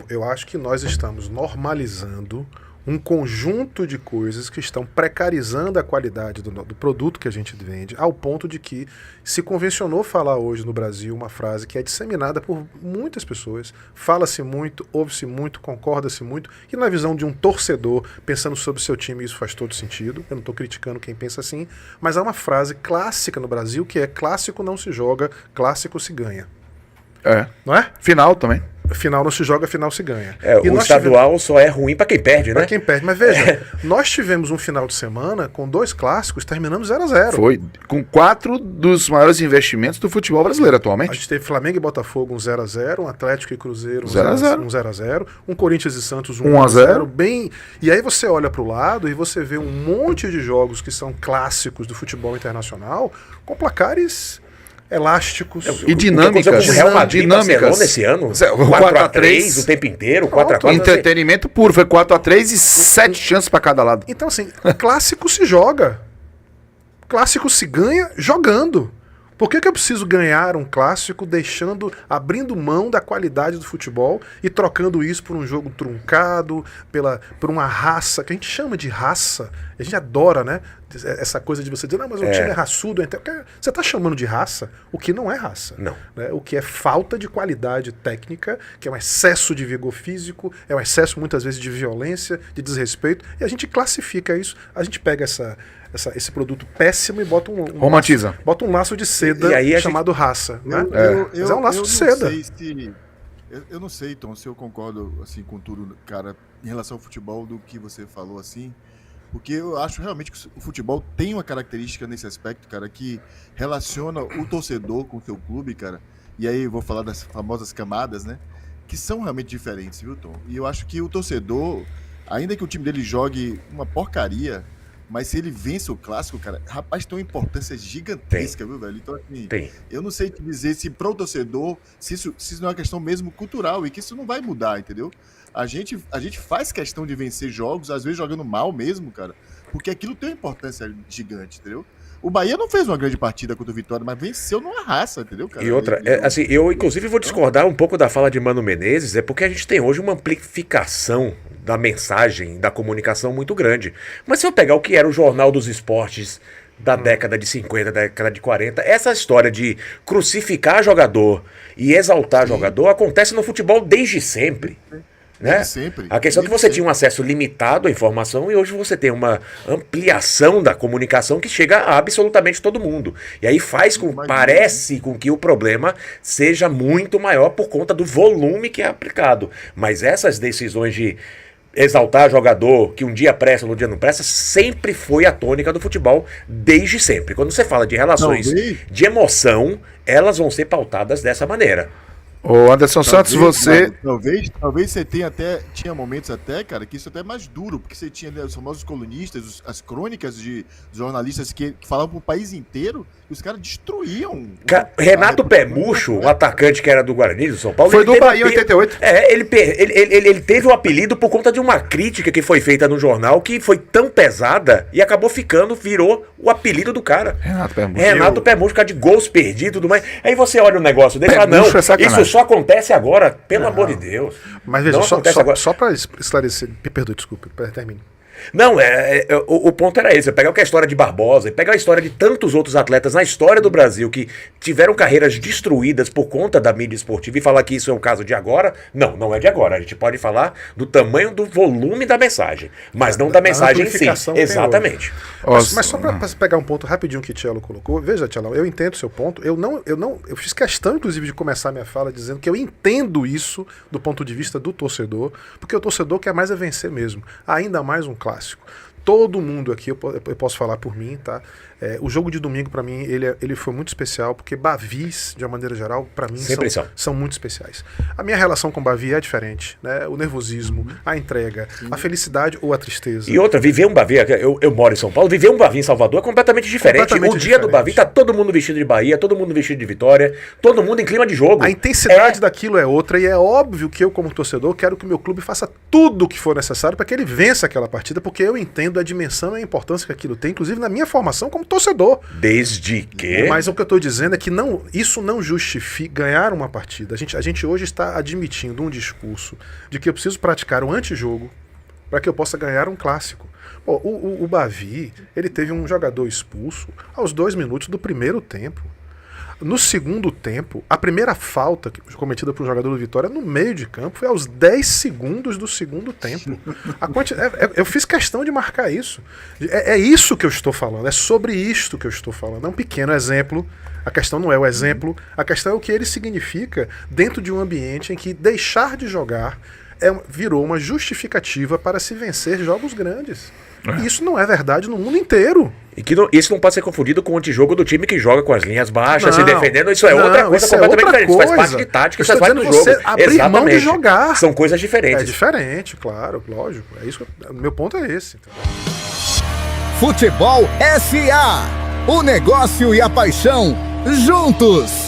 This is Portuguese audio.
Eu acho que nós estamos normalizando um conjunto de coisas que estão precarizando a qualidade do produto que a gente vende, ao ponto de que se convencionou falar hoje no Brasil uma frase que é disseminada por muitas pessoas, fala-se muito, ouve-se muito, concorda-se muito, e na visão de um torcedor, pensando sobre o seu time, isso faz todo sentido, eu não estou criticando quem pensa assim, mas há uma frase clássica no Brasil que é: clássico não se joga, clássico se ganha. Não é? Final também. Final não se joga, final se ganha. O estadual só é ruim pra quem perde, né? Pra quem perde. Mas veja, nós tivemos um final de semana com 2 clássicos, terminamos 0-0. Foi com 4 dos maiores investimentos do futebol brasileiro A atualmente. gente teve Flamengo e Botafogo 1-0, um Atlético e Cruzeiro 0-0, um Corinthians e Santos 1-0. Bem. E aí você olha pro lado e você vê um monte de jogos que são clássicos do futebol internacional com placares elásticos E dinâmicas. O Real Madrid dinâmicas. esse ano, 4-3 o tempo inteiro, 4-4. Entretenimento puro, foi 4-3 e 7 chances pra cada lado. Então, assim, clássico se joga. Clássico se ganha jogando. Por que eu preciso ganhar um clássico abrindo mão da qualidade do futebol e trocando isso por um jogo truncado, por uma raça, que a gente chama de raça? A gente adora, né? Essa coisa de você dizer: não, mas o time é raçudo. Então, você está chamando de raça o que não é raça. Não. Né? O que é falta de qualidade técnica, que é um excesso de vigor físico, é um excesso muitas vezes de violência, de desrespeito, e a gente classifica isso, a gente pega esse produto péssimo e bota Romantiza. Bota um laço de seda chamado raça. Né? Mas é um laço de seda. Eu não sei, Tom, se eu concordo assim, com tudo, cara, em relação ao futebol, do que você falou, assim, porque eu acho realmente que o futebol tem uma característica nesse aspecto, cara, que relaciona o torcedor com o seu clube, cara, e aí eu vou falar das famosas camadas, né, que são realmente diferentes, viu, Tom? E eu acho que o torcedor, ainda que o time dele jogue uma porcaria, mas se ele vence o clássico, cara, rapaz, tem uma importância gigantesca, viu, velho? Então, assim, eu não sei te dizer se pro torcedor, se isso não é uma questão mesmo cultural e que isso não vai mudar, entendeu? A gente faz questão de vencer jogos, às vezes jogando mal mesmo, cara, porque aquilo tem uma importância gigante, entendeu? O Bahia não fez uma grande partida contra o Vitória, mas venceu numa raça, entendeu, cara? E outra, assim, eu inclusive vou discordar um pouco da fala de Mano Menezes, é porque a gente tem hoje uma amplificação da mensagem, da comunicação muito grande. Mas se eu pegar o que era o Jornal dos Esportes da década de 50, da década de 40, essa história de crucificar jogador e exaltar jogador acontece no futebol desde sempre. Né? Sempre. A questão é que você tinha um acesso limitado à informação e hoje você tem uma ampliação da comunicação que chega a absolutamente todo mundo. E aí parece com que o problema seja muito maior por conta do volume que é aplicado. Mas essas decisões de exaltar jogador, que um dia presta, um dia não presta, sempre foi a tônica do futebol, desde sempre. Quando você fala de relações de emoção, elas vão ser pautadas dessa maneira. Ô Anderson Santos, você... Talvez você tinha momentos até, cara, que isso até é mais duro, porque você tinha os famosos colunistas, as crônicas de jornalistas que falavam pro país inteiro, e os caras destruíam... Renato Pé Murcho, o atacante que era do Guarani, do São Paulo... Foi do Bahia em 88. Ele teve o apelido por conta de uma crítica que foi feita no jornal, que foi tão pesada, e acabou virou o apelido do cara. Renato Pé Murcho, cara de gols perdidos e tudo mais. Aí você olha o negócio dele e fala, não, isso só acontece agora, pelo amor de Deus. Mas veja, só para esclarecer, me perdoe, desculpe, termine. Não, o ponto era esse, pegar a história de Barbosa e pegar a história de tantos outros atletas na história do Brasil que tiveram carreiras destruídas por conta da mídia esportiva e falar que isso é um caso de agora. Não é de agora, a gente pode falar do tamanho do volume da mensagem, mas não da mensagem em si. Exatamente. Mas só para pegar um ponto rapidinho que o Tchelo colocou, veja, Tchelo, eu entendo o seu ponto, eu fiz questão inclusive de começar minha fala dizendo que eu entendo isso do ponto de vista do torcedor, porque o torcedor quer mais vencer mesmo, ainda mais um clássico. Todo mundo aqui, eu posso falar por mim, tá? O jogo de domingo, para mim, ele foi muito especial, porque Bavis, de uma maneira geral, para mim, são muito especiais. A minha relação com Bavi é diferente, né? O nervosismo, a entrega, a felicidade ou a tristeza. E outra, viver um Bavi, eu moro em São Paulo, viver um Bavi em Salvador é completamente diferente. O dia do Bavi tá todo mundo vestido de Bahia, todo mundo vestido de Vitória, todo mundo em clima de jogo. A intensidade daquilo é outra, e é óbvio que eu, como torcedor, quero que o meu clube faça tudo o que for necessário para que ele vença aquela partida, porque eu entendo a dimensão e a importância que aquilo tem, inclusive na minha formação como torcedor. Desde que... Mas o que eu estou dizendo é que isso não justifica ganhar uma partida. A gente hoje está admitindo um discurso de que eu preciso praticar o antijogo para que eu possa ganhar um clássico. Pô, o Bavi, ele teve um jogador expulso aos 2 minutos do primeiro tempo. No segundo tempo, a primeira falta cometida por um jogador do Vitória no meio de campo foi aos 10 segundos do segundo tempo. Eu fiz questão de marcar isso. É isso que eu estou falando, é sobre isto que eu estou falando. É um pequeno exemplo. A questão não é o exemplo, a questão é o que ele significa dentro de um ambiente em que deixar de jogar virou uma justificativa para se vencer jogos grandes. E isso não é verdade no mundo inteiro. E que isso não pode ser confundido com o antijogo do time que joga com as linhas baixas, se defendendo. Isso é outra coisa completamente diferente. Isso faz parte de tática, isso faz parte do jogo. Abrir mão de jogar. São coisas diferentes. É diferente, claro, lógico. É isso. Meu ponto é esse. Futebol SA. O negócio e a paixão juntos.